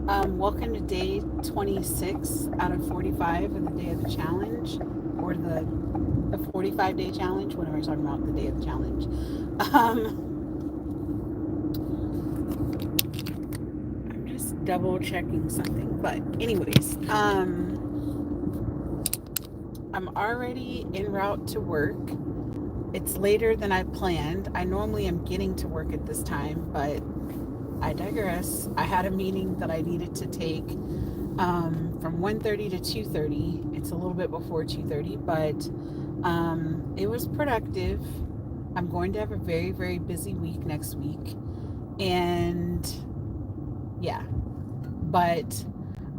Welcome to day 26 out of 45 of the day of the challenge, or the 45-day challenge, whenever I'm talking about the day of the challenge. I'm just double checking something. But, anyways, I'm already en route to work. It's later than I planned. I normally am getting to work at this time, but I digress. I had a meeting that I needed to take from 1:30 to 2:30. It's a little bit before 2:30, but it was productive. I'm going to have a very, very busy week next week. And yeah, but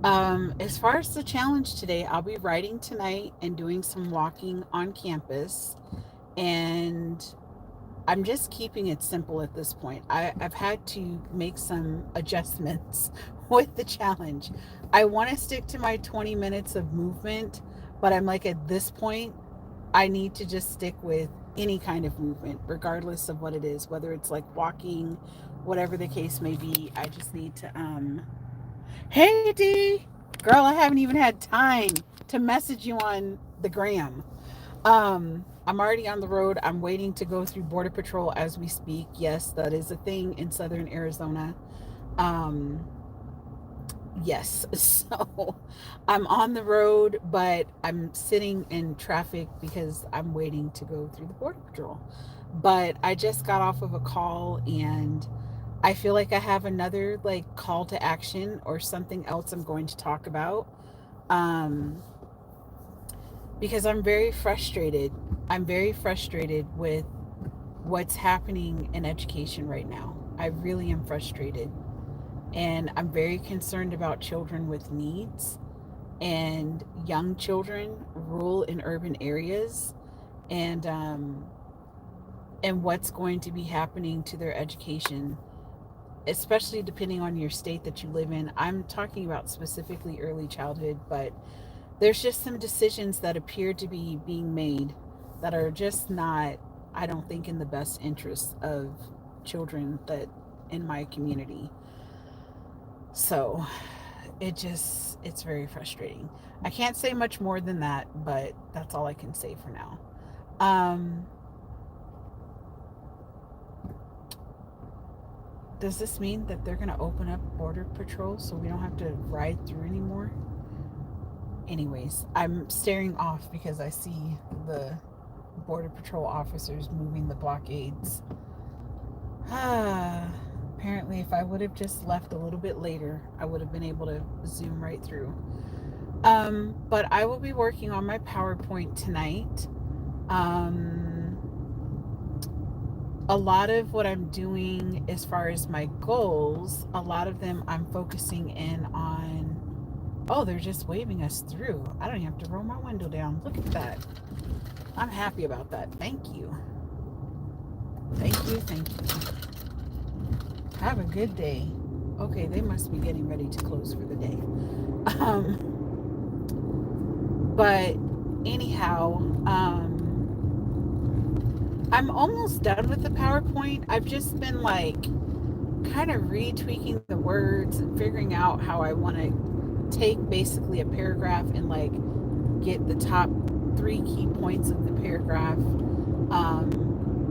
as far as the challenge today, I'll be writing tonight and doing some walking on campus. And I'm just keeping it simple at this point. I've had to make some adjustments with the challenge. I want to stick to my 20 minutes of movement, but I'm like, at this point, I need to just stick with any kind of movement, regardless of what it is, whether it's like walking, whatever the case may be. I just need to, hey D, girl, I haven't even had time to message you on the gram. I'm already on the road. I'm waiting to go through Border Patrol as we speak. Yes, that is a thing in southern Arizona. Um, yes. So I'm on the road, but I'm sitting in traffic because I'm waiting to go through the Border Patrol. But I just got off of a call, and I feel like I have another like call to action or something else I'm going to talk about. Um, because I'm very frustrated. I'm very frustrated with what's happening in education right now. I really am frustrated. And I'm very concerned about children with needs and young children, rural and urban areas, and what's going to be happening to their education, especially depending on your state that you live in. I'm talking about specifically early childhood, but there's just some decisions that appear to be being made that are just not, I don't think, in the best interest of children that in my community. So it's very frustrating. I can't say much more than that, but that's all I can say for now. Um, does this mean that they're going to open up Border Patrol so we don't have to ride through anymore? Anyways, I'm staring off because I see the Border Patrol officers moving the blockades. Apparently, if I would have just left a little bit later, I would have been able to zoom right through. But I will be working on my PowerPoint tonight. Um, a lot of what I'm doing as far as my goals, a lot of them I'm focusing in on. Oh, they're just waving us through. I don't even have to roll my window down. Look at that. I'm happy about that. Thank you. Thank you. Thank you. Have a good day. Okay, they must be getting ready to close for the day. But anyhow, I'm almost done with the PowerPoint. I've just been like kind of retweaking the words and figuring out how I want to take basically a paragraph and like get the top three key points of the paragraph,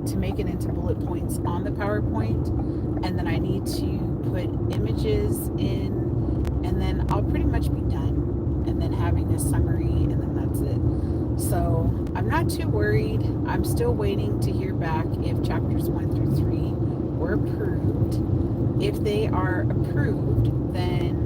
to make it into bullet points on the PowerPoint. And then I need to put images in, and then I'll pretty much be done. And then having a summary, and then that's it. So I'm not too worried. I'm still waiting to hear back if chapters 1 through 3 were approved. If they are approved, then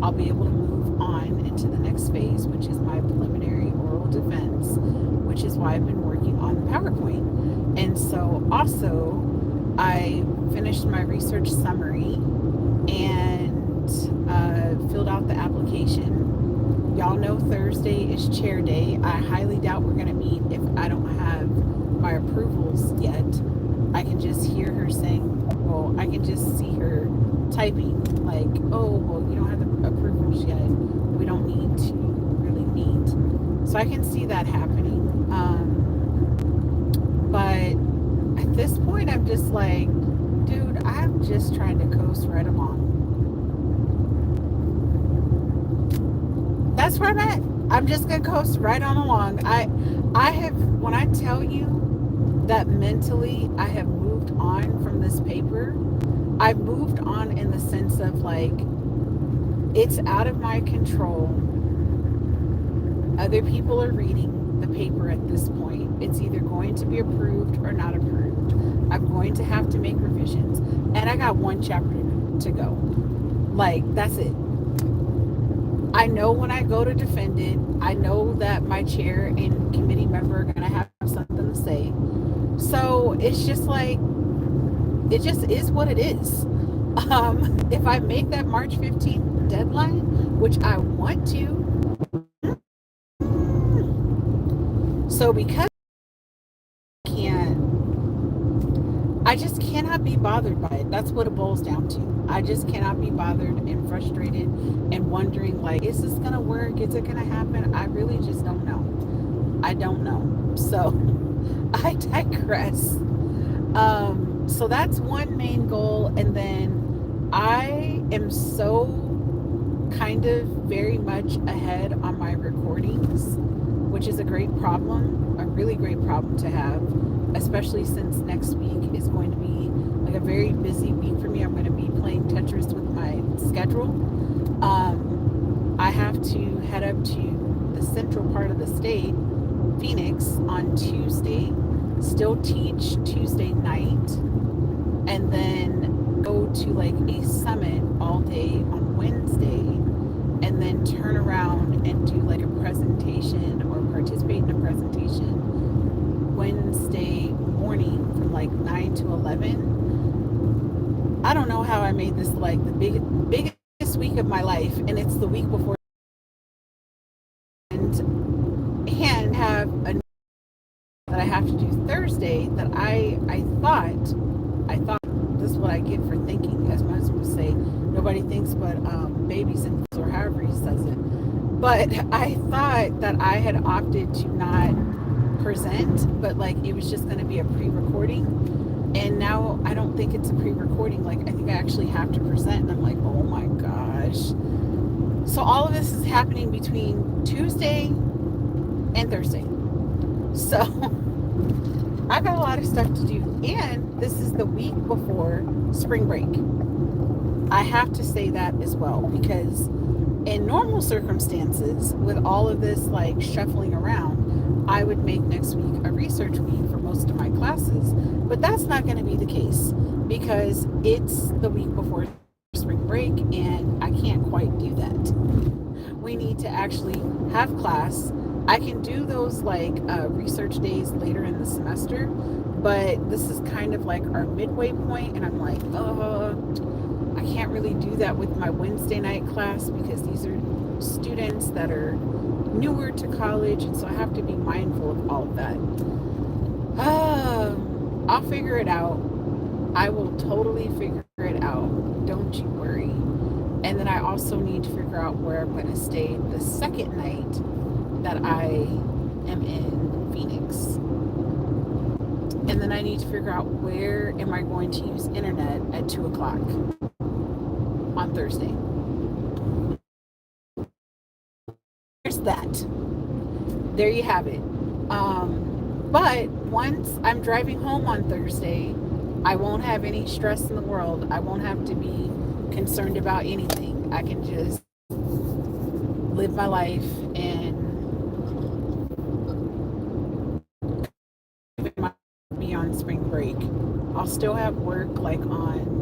I'll be able to move on into the next phase, which is my preliminary oral defense, which is why I've been working on the PowerPoint. And so also, I finished my research summary and filled out the application. Y'all know Thursday is chair day. I highly doubt we're going to meet if I don't have my approvals yet. I can just hear her saying, well, I can just see her typing like, oh, well, you don't have the approvals yet. We don't need to really meet. So I can see that happening. But at this point, I'm just like, dude, I'm just trying to coast right along. That's where I'm at. I'm just gonna coast right on along. I have, when I tell you that mentally I have moved on from this paper, I've moved on in the sense of like, it's out of my control. Other people are reading the paper at this point. It's either going to be approved or not approved. I'm going to have to make revisions. And I got one chapter to go. Like, that's it. I know when I go to defend it, I know that my chair and committee member are going to have something to say. So it's just like, it just is what it is. If I make that March 15th deadline, which I want to, so because I can't, I just cannot be bothered by it. That's what it boils down to. I just cannot be bothered and frustrated and wondering, like, is this going to work? Is it going to happen? I really just don't know. I don't know. So I digress. So that's one main goal. And then I am so kind of very much ahead on my recordings, which is a great problem, a really great problem to have, especially since next week is going to be like a very busy week for me. I'm going to be playing Tetris with my schedule. I have to head up to the central part of the state, Phoenix, on Tuesday, still teach Tuesday night, and then go to like a summit all day on Wednesday, and then turn around and do like a presentation or participate in a presentation Wednesday morning from like 9 to 11. I don't know how I made this like the biggest week of my life, and it's the week before, and have a that I have to do Thursday that I thought this is what I get for thinking, as my husband would say, nobody thinks but babies and or however he says it. But I thought that I had opted to not present, but like it was just going to be a pre-recording, and now I don't think it's a pre-recording. Like I think I actually have to present, and I'm like, oh my gosh. So all of this is happening between Tuesday and Thursday. So I got a lot of stuff to do, and this is the week before spring break. I have to say that as well, because in normal circumstances, with all of this like shuffling around, I would make next week a research week for most of my classes, but that's not going to be the case because it's the week before spring break and I can't quite do that. We need to actually have class. I can do those like research days later in the semester, but this is kind of like our midway point, and I'm like, I can't really do that with my Wednesday night class because these are students that are newer to college, and so I have to be mindful of all of that. I'll figure it out. I will totally figure it out. Don't you worry. And then I also need to figure out where I'm going to stay the second night that I am in Phoenix. And then I need to figure out where am I going to use internet at 2 o'clock on Thursday. There's that. There you have it. But once I'm driving home on Thursday, I won't have any stress in the world. I won't have to be concerned about anything. I can just live my life and be on spring break. I'll still have work like on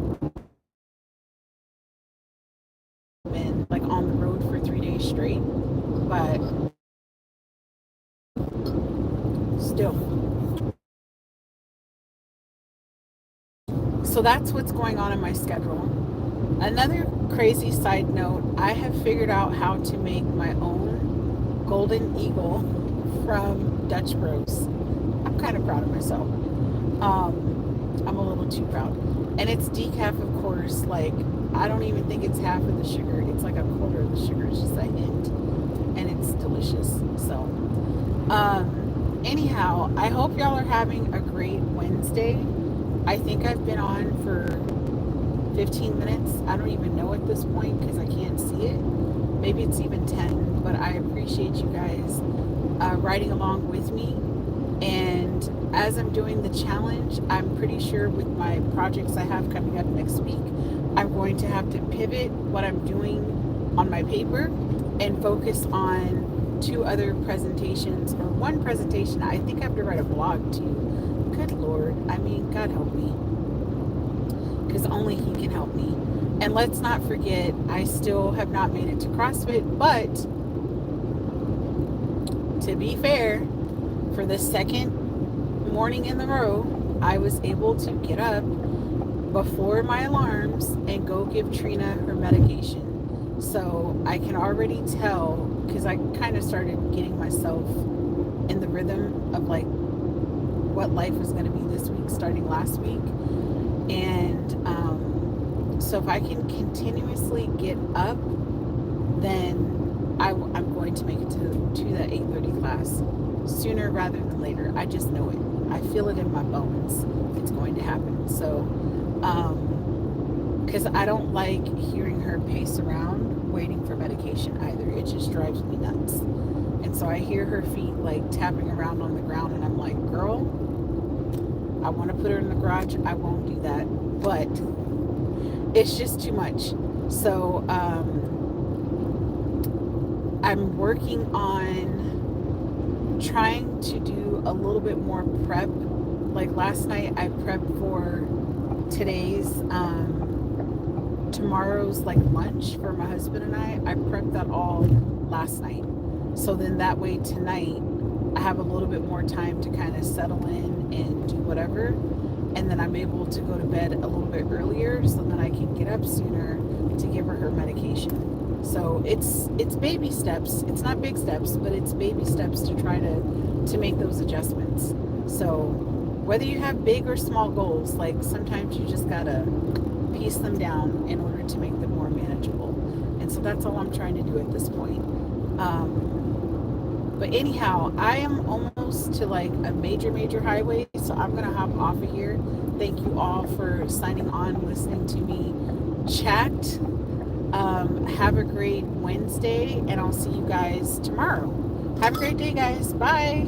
the road for 3 days straight, but still. So that's what's going on in my schedule. Another crazy side note, I have figured out how to make my own golden eagle from Dutch Bros. I'm kind of proud of myself. I'm a little too proud. And it's decaf, of course. Like, I don't even think it's half of the sugar. It's like a quarter of the sugar. It's just a hint. And it's delicious. So, anyhow, I hope y'all are having a great Wednesday. I think I've been on for 15 minutes. I don't even know at this point because I can't see it. maybe it's even 10, but I appreciate you guys riding along with me. And as I'm doing the challenge, I'm pretty sure with my projects I have coming up next week, I'm going to have to pivot what I'm doing on my paper and focus on two other presentations, or one presentation. I think I have to write a blog too. Good Lord. I mean, God help me. Because only He can help me. And let's not forget, I still have not made it to CrossFit, but to be fair, for the second morning in the row, I was able to get up before my alarms and go give Trina her medication. So I can already tell, because I kind of started getting myself in the rhythm of like what life was going to be this week starting last week. And so if I can continuously get up, then I'm going to make it to the 8:30 class sooner rather than later. I just know it. I feel it in my bones. It's going to happen. So, because I don't like hearing her pace around waiting for medication either. It just drives me nuts. And so I hear her feet like tapping around on the ground, and I'm like, girl, I want to put her in the garage. I won't do that. But it's just too much. So I'm working on trying to do a little bit more prep. Like last night I prepped for tomorrow's like lunch for my husband and I prepped that all last night. So then that way tonight I have a little bit more time to kind of settle in and do whatever. And then I'm able to go to bed a little bit earlier so that I can get up sooner to give her medication. So it's baby steps. It's not big steps, but it's baby steps to try to make those adjustments. So whether you have big or small goals, like sometimes you just gotta piece them down in order to make them more manageable. And so that's all I'm trying to do at this point. But anyhow, I am almost to like a major highway, so I'm gonna hop off of here. Thank you all for signing on, listening to me chat. Have a great Wednesday, and I'll see you guys tomorrow. Have a great day, guys. Bye.